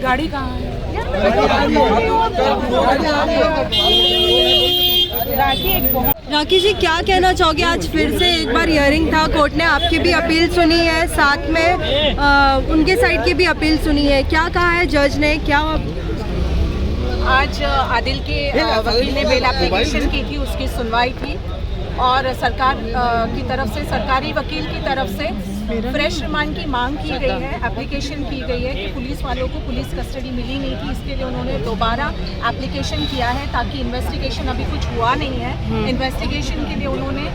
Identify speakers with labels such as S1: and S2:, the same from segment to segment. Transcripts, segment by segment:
S1: गाड़ी कहाँ है?
S2: राखी जी, क्या कहना चाहोगे? आज फिर से एक बार हियरिंग था, कोर्ट ने आपकी भी अपील सुनी है, साथ में उनके साइड की भी अपील सुनी है, क्या कहा है जज ने? क्या
S3: आज आदिल के वकील ने बेल एप्लीकेशन की थी, उसकी सुनवाई थी और सरकार की तरफ से, सरकारी वकील की तरफ से फ्रेश रिमांड की मांग की गई है, एप्लीकेशन की गई है कि पुलिस वालों को पुलिस कस्टडी मिली नहीं थी, इसके लिए उन्होंने दोबारा एप्लीकेशन किया है ताकि इन्वेस्टिगेशन, अभी कुछ हुआ नहीं है, इन्वेस्टिगेशन के लिए उन्होंने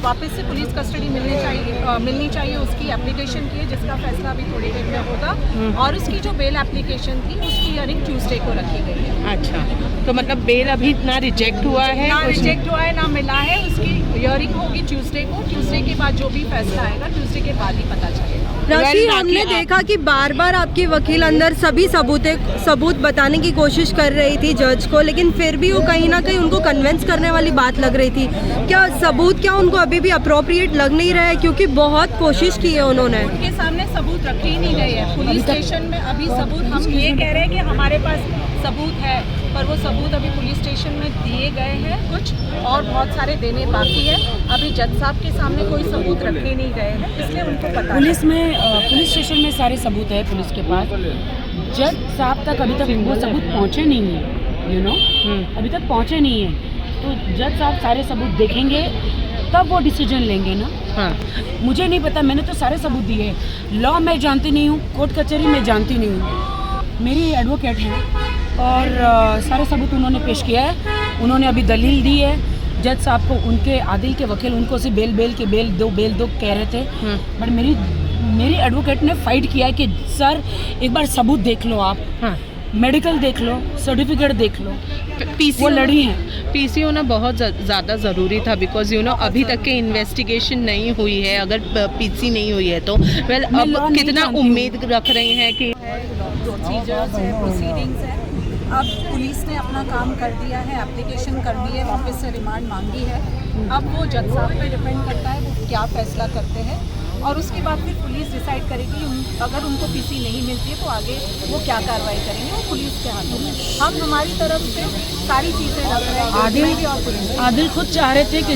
S3: वापस से पुलिस कस्टडी मिलनी चाहिए उसकी एप्लीकेशन की है, जिसका फैसला अभी थोड़ी देर में होगा। और उसकी जो बेल एप्लीकेशन थी उसकी हियरिंग ट्यूसडे को रखी गई है।
S1: अच्छा, तो मतलब बेल अभी ना रिजेक्ट हुआ है,
S3: ना रिजेक्ट हुआ है ना मिला है, उसकी हियरिंग होगी ट्यूसडे को। ट्यूसडे के बाद जो भी फैसला आएगा ट्यूसडे के बाद ही पता चलेगा।
S2: राखी, हमने देखा कि बार बार आपकी वकील अंदर सभी सबूत बताने की कोशिश कर रही थी जज को, लेकिन फिर भी वो कहीं ना कहीं उनको कन्विंस करने वाली बात लग रही थी। क्या सबूत, क्या उनको अभी भी अप्रोप्रिएट लग नहीं रहा है? क्योंकि बहुत कोशिश की है उन्होंने।
S3: उनके सामने सबूत रखे ही नहीं गए हैं पुलिस स्टेशन में। अभी सबूत, हम ये कह रहे हैं कि हमारे पास सबूत है, पर वो सबूत अभी पुलिस स्टेशन में दिए गए हैं कुछ, और बहुत सारे देने बाकी है। अभी जज साहब के सामने कोई सबूत रखे नहीं गए हैं, इसलिए उनको पता
S1: पुलिस स्टेशन में सारे सबूत है पुलिस के पास। जज साहब तक अभी तक वो सबूत पहुँचे नहीं है, अभी तक पहुँचे नहीं है। तो जज साहब सारे सबूत देखेंगे तब वो डिसीजन लेंगे ना। हाँ, मुझे नहीं पता, मैंने तो सारे सबूत दिए। लॉ मैं जानती नहीं हूँ, कोर्ट कचहरी में जानती नहीं हूँ। मेरी एडवोकेट है और सारे सबूत उन्होंने पेश किया है। उन्होंने अभी दलील दी है जज साहब को। उनके आदिल के वकील उनको से बेल दो कह रहे थे, बट मेरी एडवोकेट ने फाइट किया है कि सर एक बार सबूत देख लो आप। हाँ, मेडिकल देख लो, सर्टिफिकेट देख लो। वो लड़ी हैं।
S4: पीसी होना बहुत ज़्यादा ज़रूरी था, बिकॉज अभी तक के इन्वेस्टिगेशन नहीं हुई है। अगर पीसी नहीं हुई है तो अब कितना उम्मीद रख रहे हैं कि
S3: प्रोसीजर्स है, प्रोसीडिंग्स है। अब पुलिस ने अपना काम कर दिया है, एप्लीकेशन कर दी है, वापस से रिमांड मांगी है। अब वो जज साहब पे डिपेंड करता है वो क्या फैसला करते हैं, और उसके बाद फिर पुलिस डिसाइड करेगी अगर उनको पीसी नहीं मिलती है तो आगे वो क्या कार्रवाई करेंगे, वो पुलिस के हाथों में। हम हमारी तरफ से सारी चीज़ें रख रहे हैं।
S1: आदिल खुद चाह रहे थे कि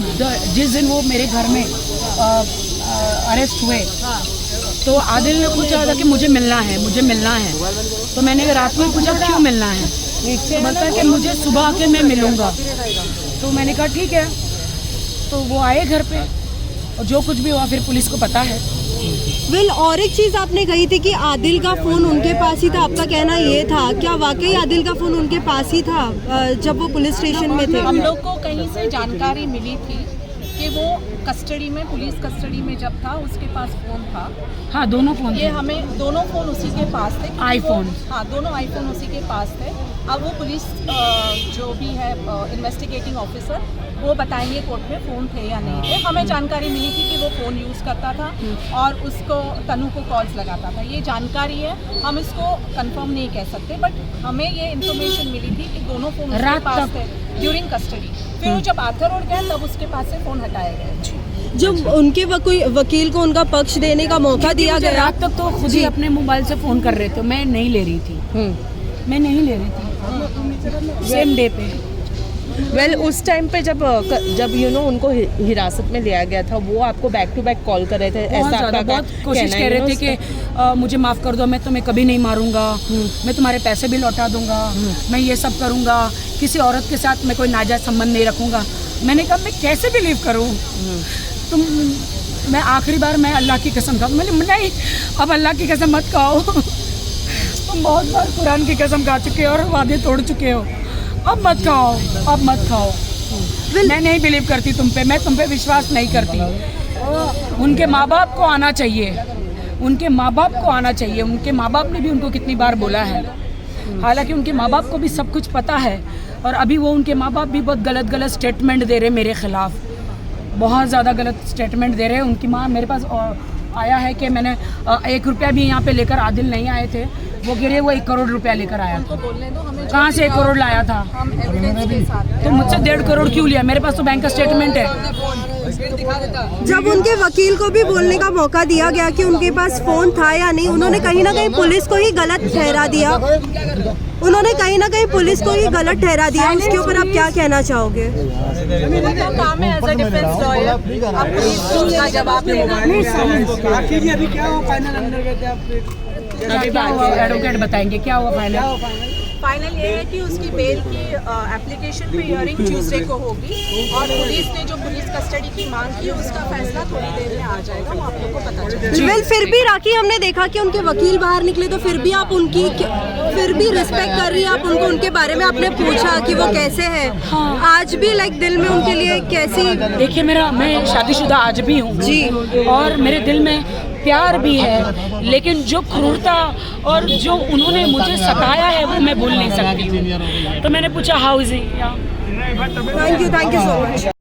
S1: जिस दिन वो मेरे घर में अरेस्ट हुए, तो आदिल ने खुद चाहा था कि मुझे मिलना है। तो मैंने रात में पूछा क्यों मिलना है, तो बोलता कि मुझे सुबह आके मैं मिलूँगा। तो मैंने कहा ठीक है। तो वो आए घर पे, और जो कुछ भी हुआ फिर पुलिस को पता है।
S2: और एक चीज़ आपने कही थी कि आदिल का फ़ोन उनके पास ही था, आपका कहना ये था, क्या वाकई आदिल का फ़ोन उनके पास ही था जब वो पुलिस स्टेशन में थे?
S3: हम लोग को कहीं से जानकारी मिली थी कि वो कस्टडी में, पुलिस कस्टडी में जब था उसके पास फ़ोन था।
S1: हाँ, दोनों फ़ोन,
S3: ये हमें दोनों फ़ोन उसी के पास थे,
S1: आईफोन।
S3: हाँ, दोनों आईफोन उसी के पास थे। अब वो पुलिस जो भी है इन्वेस्टिगेटिंग ऑफिसर, वो बताएंगे कोर्ट में फ़ोन थे या नहीं थे। हमें जानकारी मिली थी कि वो फ़ोन यूज़ करता था और उसको तनु को कॉल्स लगाता था। ये जानकारी है, हम इसको कंफर्म नहीं कह सकते, बट हमें ये इन्फॉर्मेशन मिली थी कि दोनों फ़ोन उसके पास थे ड्यूरिंग कस्टडी। फिर वो जब आथर उड़ गया तब उसके पास से फ़ोन हटाया गया।
S2: जब उनके वकील को उनका पक्ष देने का मौका दिया गया,
S1: रात तक तो खुद ही अपने मोबाइल से फ़ोन कर रहे थे, मैं नहीं ले रही थी। सेम डे पे।
S4: उस टाइम पे जब उनको हिरासत में लिया गया था, वो आपको बैक टू बैक कॉल कर रहे थे, ऐसा
S1: बहुत कोशिश कर रहे थे कि मुझे माफ़ कर दो, मैं तुम्हें कभी नहीं मारूंगा, मैं तुम्हारे पैसे भी लौटा दूंगा, मैं ये सब करूंगा, किसी औरत के साथ मैं कोई नाजायज़ संबंध नहीं रखूंगा। मैंने कहा मैं कैसे बिलीव करूं? मैं आखिरी बार मैं अल्लाह की कसम खाऊँ। मैंने नहीं, अब अल्लाह की कसम मत खाओ। तुम बहुत बार कुरान की कसम खा चुके हो और वादे तोड़ चुके हो, अब मत खाओ। मैं नहीं बिलीव करती तुम पे, मैं तुम पे विश्वास नहीं करती। उनके माँ बाप को आना चाहिए, उनके माँ बाप ने भी उनको कितनी बार बोला है। हालांकि उनके माँ बाप को भी सब कुछ पता है, और अभी वो उनके माँ बाप भी बहुत गलत स्टेटमेंट दे रहे हैं मेरे ख़िलाफ़, बहुत ज़्यादा गलत स्टेटमेंट दे रहे हैं। उनकी माँ मेरे पास आया है कि मैंने 1 रुपया भी यहाँ पे लेकर आदिल नहीं आए थे, वो कह रही है वो 1 करोड़ रुपया लेकर आया था।
S3: बोलने दो हमें,
S1: कहाँ से 1 करोड़ लाया था?
S3: हम एविडेंस के साथ
S1: तो मुझसे 1.5 करोड़ क्यों लिया? मेरे पास तो बैंक का स्टेटमेंट है।
S2: जब उनके वकील को भी बोलने का मौका दिया गया कि उनके पास फोन था या नहीं, उन्होंने कहीं ना कहीं पुलिस को ही गलत ठहरा दिया। उसके ऊपर आप क्या कहना चाहोगे?
S3: उनका काम है एज अ डिफेंस लॉयर, आप पुलिस का जवाब देना।
S1: अभी क्या हुआ? एडवोकेट बताएंगे क्या हुआ फाइनल।
S3: फाइनल ये है कि उसकी बेल की एप्लीकेशन पे हियरिंग ट्यूसडे को होगी और पुलिस ने जो पुलिस कस्टडी की मांग की उसका फैसला थोड़ी देर में आ जाएगा, वो आप लोग को पता चलेगा।
S2: वेल, फिर भी राखी, हमने देखा कि उनके वकील बाहर निकले तो फिर भी आप उनकी फिर भी रिस्पेक्ट कर रही है आप उनको, उनके बारे में आपने पूछा कि वो कैसे है।
S1: हाँ।
S2: आज भी लाइक दिल में उनके लिए कैसी?
S1: देखिए मैं शादीशुदा आज भी हूँ
S2: जी,
S1: और मेरे दिल में प्यार भी है, लेकिन जो क्रूरता और जो उन्होंने मुझे सताया है वो मैं भूल नहीं सकती हूँ। तो मैंने पूछा how is he.
S2: Thank you so much.